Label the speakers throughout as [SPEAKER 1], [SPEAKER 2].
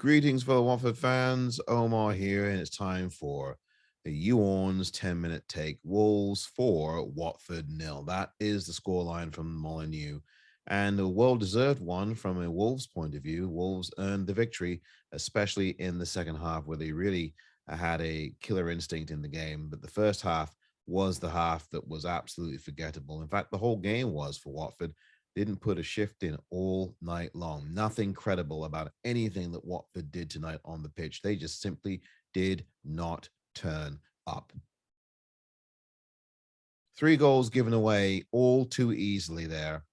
[SPEAKER 1] Greetings, fellow Watford fans. Omar here, and it's time for the Orns 10-minute take. Wolves 4, Watford 0. That is the scoreline from Molineux, and a well-deserved one from a Wolves point of view. Wolves earned the victory, especially in the second half, where they really had a killer instinct in the game. But the first half was the half that was absolutely forgettable. In fact, the whole game was for Watford. Didn't put a shift in all night long. Nothing credible about anything that Watford did tonight on the pitch. They just simply did not turn up. 3 goals given away all too easily there,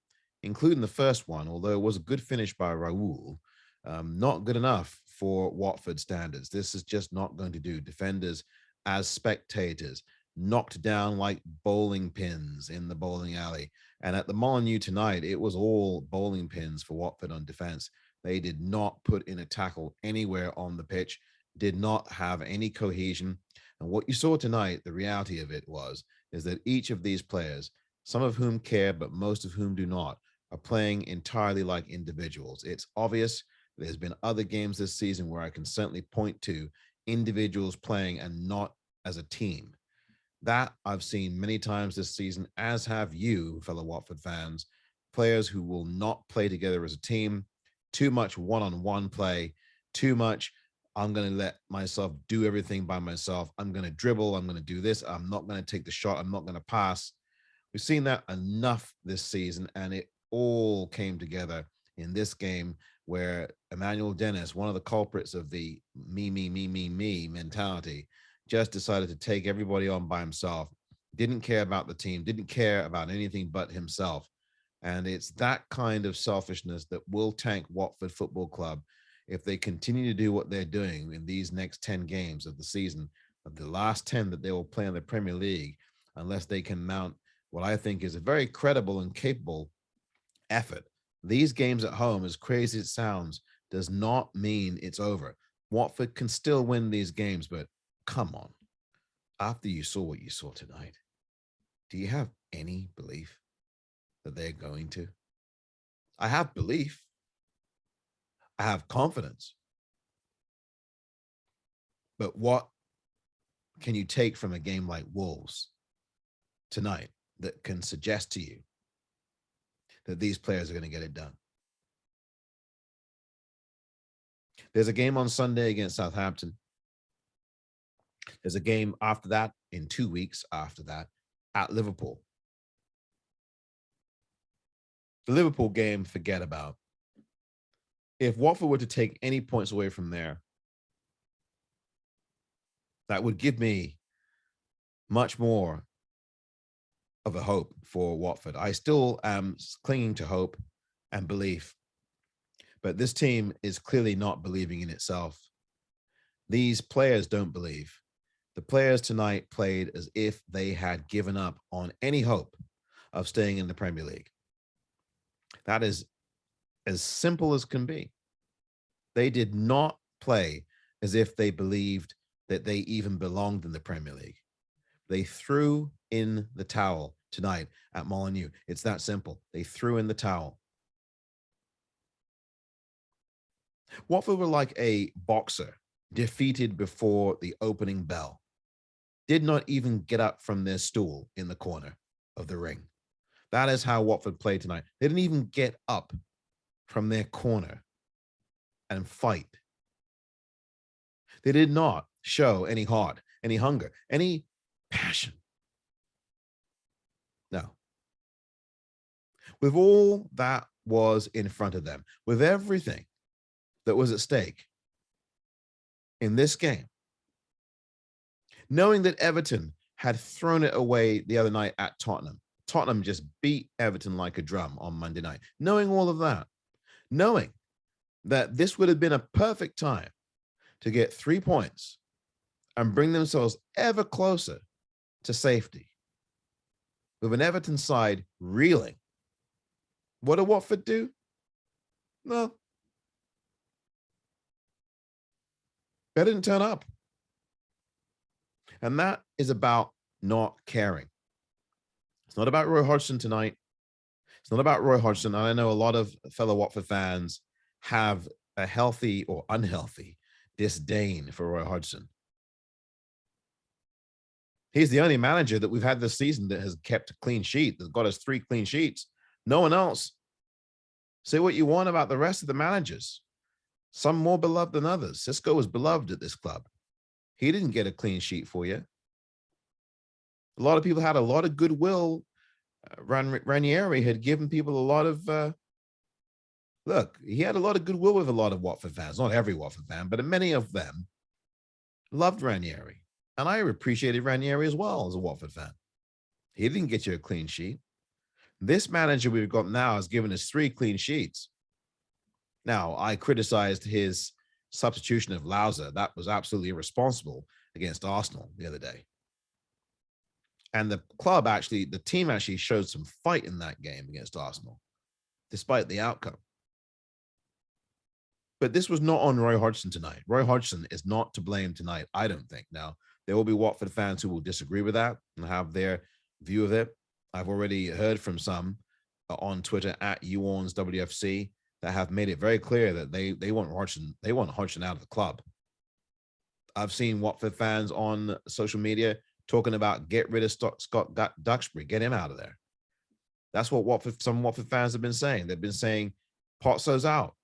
[SPEAKER 1] including the first one, although it was a good finish by Raul. Not good enough for Watford standards. This is just not going to do. Defenders as spectators, knocked down like bowling pins in the bowling alley. And at the Molineux tonight, it was all bowling pins for Watford on defense. They did not put in a tackle anywhere on the pitch, did not have any cohesion. And what you saw tonight, the reality of it is that each of these players, some of whom care, but most of whom do not, are playing entirely like individuals. It's obvious. There's been other games this season where I can certainly point to individuals playing and not as a team. That I've seen many times this season, as have you, fellow Watford fans. Players who will not play together as a team, too much one-on-one play, too much, I'm going to let myself do everything by myself. I'm going to dribble. I'm going to do this. I'm not going to take the shot. I'm not going to pass. We've seen that enough this season, and it all came together in this game where Emmanuel Dennis, one of the culprits of the me mentality, just decided to take everybody on by himself, didn't care about the team, didn't care about anything but himself. And it's that kind of selfishness that will tank Watford Football Club if they continue to do what they're doing in these next 10 games of the season, of the last 10 that they will play in the Premier League, unless they can mount what I think is a very credible and capable effort. These games at home, as crazy as it sounds, does not mean it's over. Watford can still win these games, but come on. After you saw what you saw tonight, do you have any belief that they're going to? I have belief. I have confidence. But what can you take from a game like Wolves tonight that can suggest to you that these players are going to get it done? There's a game on Sunday against Southampton. There's a game after that, in 2 weeks after that, at Liverpool. The Liverpool game, forget about. If Watford were to take any points away from there, that would give me much more of a hope for Watford. I still am clinging to hope and belief, but this team is clearly not believing in itself. These players don't believe. The players tonight played as if they had given up on any hope of staying in the Premier League. That is as simple as can be. They did not play as if they believed that they even belonged in the Premier League. They threw in the towel tonight at Molineux. It's that simple. They threw in the towel. Watford were like a boxer defeated before the opening bell. Did not even get up from their stool in the corner of the ring. That is how Watford played tonight. They didn't even get up from their corner and fight. They did not show any heart, any hunger, any passion. No. With all that was in front of them, with everything that was at stake in this game, knowing that Everton had thrown it away the other night at Tottenham. Tottenham just beat Everton like a drum on Monday night. Knowing all of that, knowing that this would have been a perfect time to get 3 points and bring themselves ever closer to safety. With an Everton side reeling, what did Watford do? No. They didn't turn up. And that is about not caring. It's not about Roy Hodgson tonight. It's not about Roy Hodgson. I know a lot of fellow Watford fans have a healthy or unhealthy disdain for Roy Hodgson. He's the only manager that we've had this season that has kept a clean sheet, that's got us 3 clean sheets. No one else. Say what you want about the rest of the managers. Some more beloved than others. Cisco was beloved at this club. He didn't get a clean sheet for you. A lot of people had a lot of goodwill. Ranieri had given people a lot of, look, he had a lot of goodwill with a lot of Watford fans. Not every Watford fan, but many of them loved Ranieri. And I appreciated Ranieri as well as a Watford fan. He didn't get you a clean sheet. This manager we've got now has given us 3 clean sheets. Now, I criticized his substitution of Lauser. That was absolutely irresponsible against Arsenal the other day. And the club actually, the team actually showed some fight in that game against Arsenal, despite the outcome. But this was not on Roy Hodgson tonight. Roy Hodgson is not to blame tonight, I don't think. Now, there will be Watford fans who will disagree with that and have their view of it. I've already heard from some on Twitter at Orns WFC that have made it very clear that they want Hodgson out of the club. I've seen Watford fans on social media talking about get rid of Scott Duxbury, get him out of there. That's what some Watford fans have been saying. They've been saying Potso's out,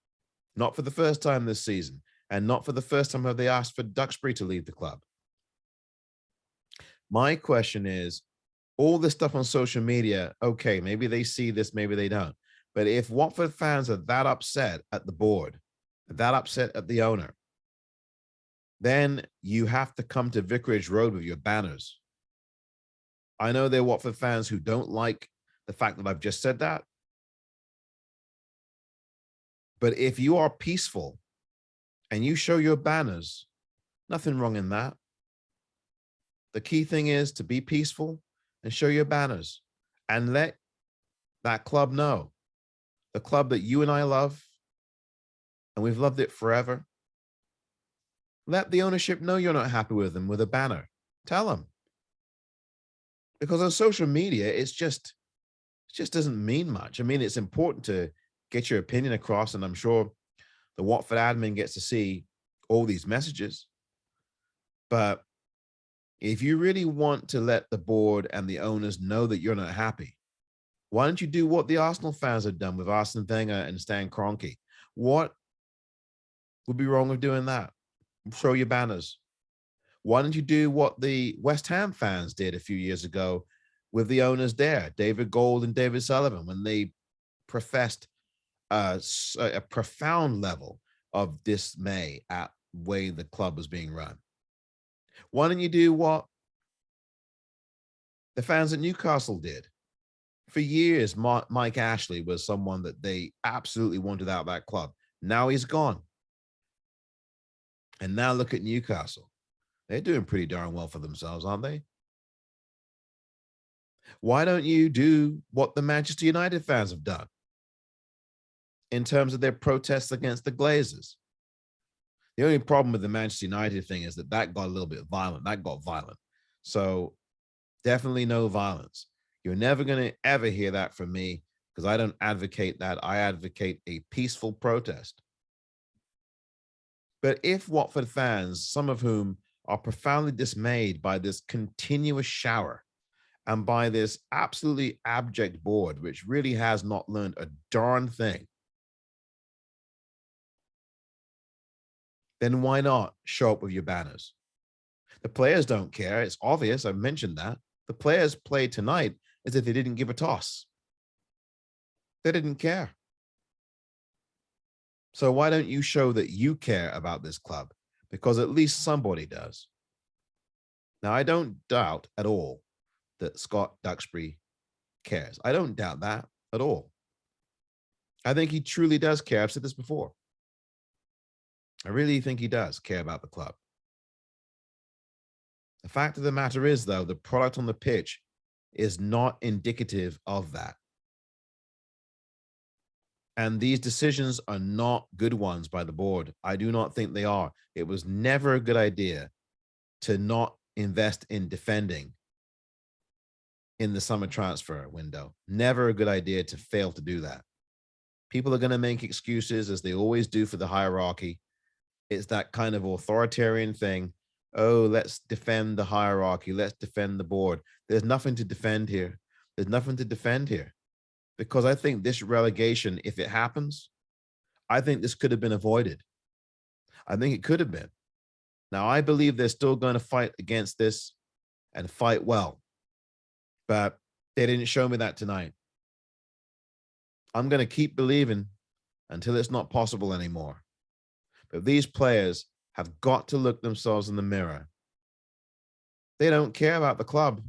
[SPEAKER 1] not for the first time this season, and not for the first time have they asked for Duxbury to leave the club. My question is, all this stuff on social media, okay, maybe they see this, maybe they don't. But if Watford fans are that upset at the board, that upset at the owner, then you have to come to Vicarage Road with your banners. I know there are Watford fans who don't like the fact that I've just said that. But if you are peaceful and you show your banners, nothing wrong in that. The key thing is to be peaceful and show your banners and let that club know, the club that you and I love, and we've loved it forever. Let the ownership know you're not happy with them with a banner. Tell them. Because on social media, it just doesn't mean much. I mean, it's important to get your opinion across, and I'm sure the Watford admin gets to see all these messages. But if you really want to let the board and the owners know that you're not happy, why don't you do what the Arsenal fans have done with Arsene Wenger and Stan Kroenke? What would be wrong with doing that? Show your banners. Why don't you do what the West Ham fans did a few years ago with the owners there, David Gold and David Sullivan, when they professed a profound level of dismay at the way the club was being run? Why don't you do what the fans at Newcastle did? For years, Mike Ashley was someone that they absolutely wanted out of that club. Now he's gone. And now look at Newcastle. They're doing pretty darn well for themselves, aren't they? Why don't you do what the Manchester United fans have done in terms of their protests against the Glazers? The only problem with the Manchester United thing is that got a little bit violent. That got violent. So definitely no violence. You're never going to ever hear that from me because I don't advocate that. I advocate a peaceful protest. But if Watford fans, some of whom are profoundly dismayed by this continuous shower and by this absolutely abject board, which really has not learned a darn thing, then why not show up with your banners? The players don't care. It's obvious. I mentioned that. The players played tonight as if they didn't give a toss. They didn't care. So why don't you show that you care about this club? Because at least somebody does. Now, I don't doubt at all that Scott Duxbury cares. I don't doubt that at all. I think he truly does care. I've said this before. I really think he does care about the club. The fact of the matter is, though, the product on the pitch is not indicative of that. And these decisions are not good ones by the board. I do not think they are. It was never a good idea to not invest in defending in the summer transfer window. Never a good idea to fail to do that. People are going to make excuses, as they always do, for the hierarchy. It's that kind of authoritarian thing. Oh, let's defend the hierarchy. Let's defend the board. There's nothing to defend here. There's nothing to defend here. Because I think this relegation, if it happens, I think this could have been avoided. I think it could have been. Now, I believe they're still going to fight against this and fight well. But they didn't show me that tonight. I'm going to keep believing until it's not possible anymore. But these players have got to look themselves in the mirror. They don't care about the club.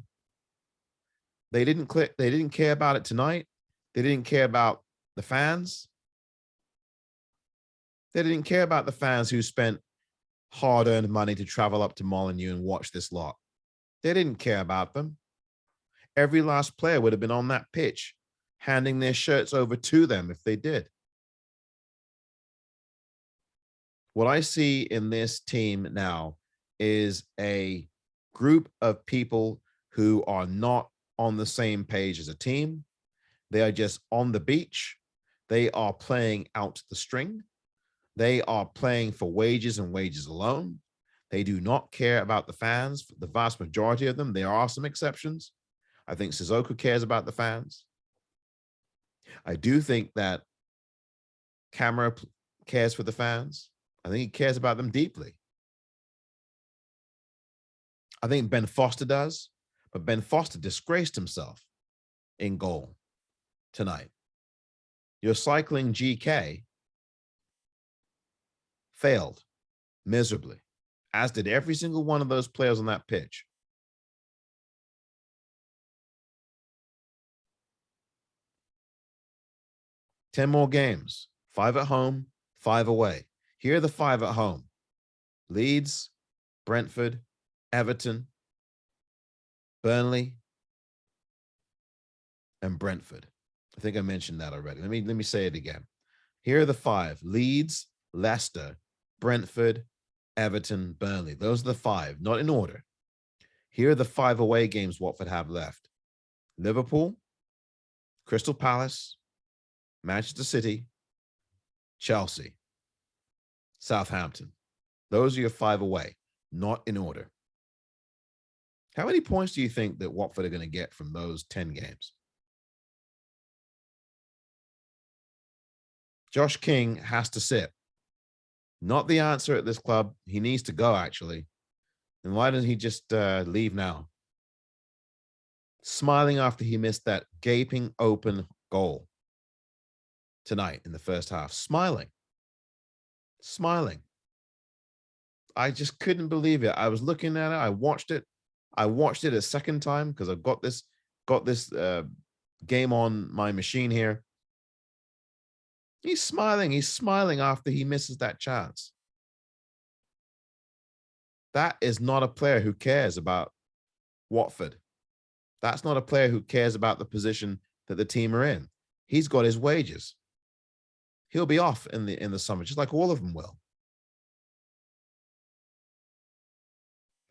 [SPEAKER 1] They didn't care about it tonight. They didn't care about the fans. They didn't care about the fans who spent hard-earned money to travel up to Molineux and watch this lot. They didn't care about them. Every last player would have been on that pitch, handing their shirts over to them if they did. What I see in this team now is a group of people who are not on the same page as a team. They are just on the beach. They are playing out the string. They are playing for wages and wages alone. They do not care about the fans. The vast majority of them. There are some exceptions. I think Sissoko cares about the fans. I do think that Camara cares for the fans. I think he cares about them deeply. I think Ben Foster does, but Ben Foster disgraced himself in goal tonight. Your cycling GK failed miserably, as did every single one of those players on that pitch. Ten more games, 5 at home, 5 away. Here are the 5 at home: Leeds, Brentford, Everton, Burnley, and Brentford. I think I mentioned that already. Let me say it again. Here are the 5: Leeds, Leicester, Brentford, Everton, Burnley. Those are the 5, not in order. Here are the 5 away games Watford have left: Liverpool, Crystal Palace, Manchester City, Chelsea, Southampton. Those are your 5 away, not in order. How many points do you think that Watford are going to get from those 10 games? Josh King has to sit. Not the answer at this club. He needs to go, actually. And why doesn't he just leave now? Smiling after he missed that gaping open goal tonight in the first half. Smiling. I just couldn't believe it. I was looking at it. I watched it. I watched it a second time because I've got this game on my machine here. He's smiling. He's smiling after he misses that chance. That is not a player who cares about Watford. That's not a player who cares about the position that the team are in. He's got his wages. He'll be off in the summer, just like all of them will.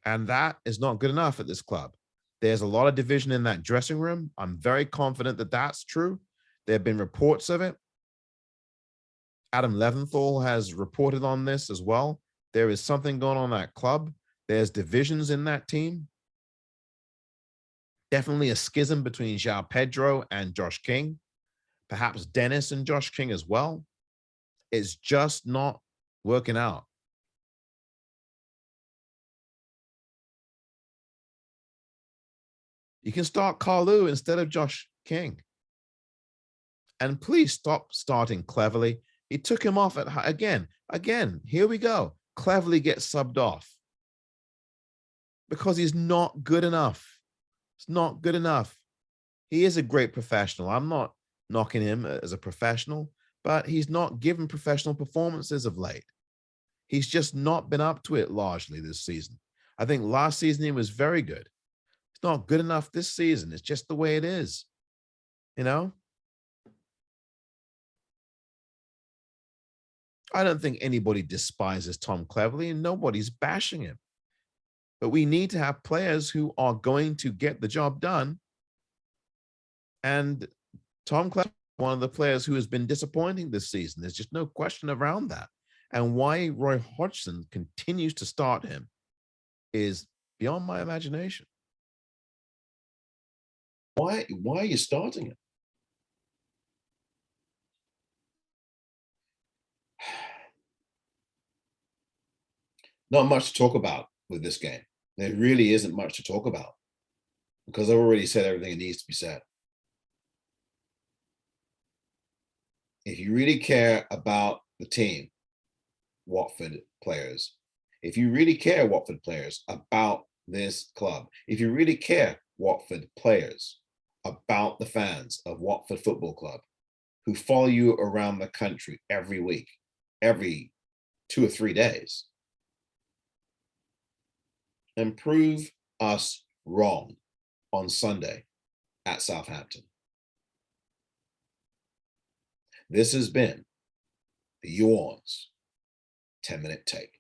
[SPEAKER 1] And that is not good enough at this club. There's a lot of division in that dressing room. I'm very confident that that's true. There have been reports of it. Adam Leventhal has reported on this as well. There is something going on in that club. There's divisions in that team. Definitely a schism between João Pedro and Josh King. Perhaps Dennis and Josh King as well. It's just not working out. You can start Carlu instead of Josh King. And please stop starting Cleverly. He took him off at again. Here we go. Cleverly gets subbed off because he's not good enough. It's not good enough. He is a great professional. I'm not knocking him as a professional, but he's not given professional performances of late. He's just not been up to it largely this season. I think last season he was very good. It's not good enough this season. It's just the way it is, you know? I don't think anybody despises Tom Cleverley, and nobody's bashing him. But we need to have players who are going to get the job done. And Tom Cleverley one of the players who has been disappointing this season. There's just no question around that. And why Roy Hodgson continues to start him is beyond my imagination.
[SPEAKER 2] Why are you starting him? Not much to talk about with this game. There really isn't much to talk about because I've already said everything that needs to be said. If you really care about the team, Watford players, if you really care, Watford players, about this club, if you really care, Watford players, about the fans of Watford Football Club who follow you around the country every week, every 2 or 3 days, and prove us wrong on Sunday at Southampton. This has been the Orns 10-minute take.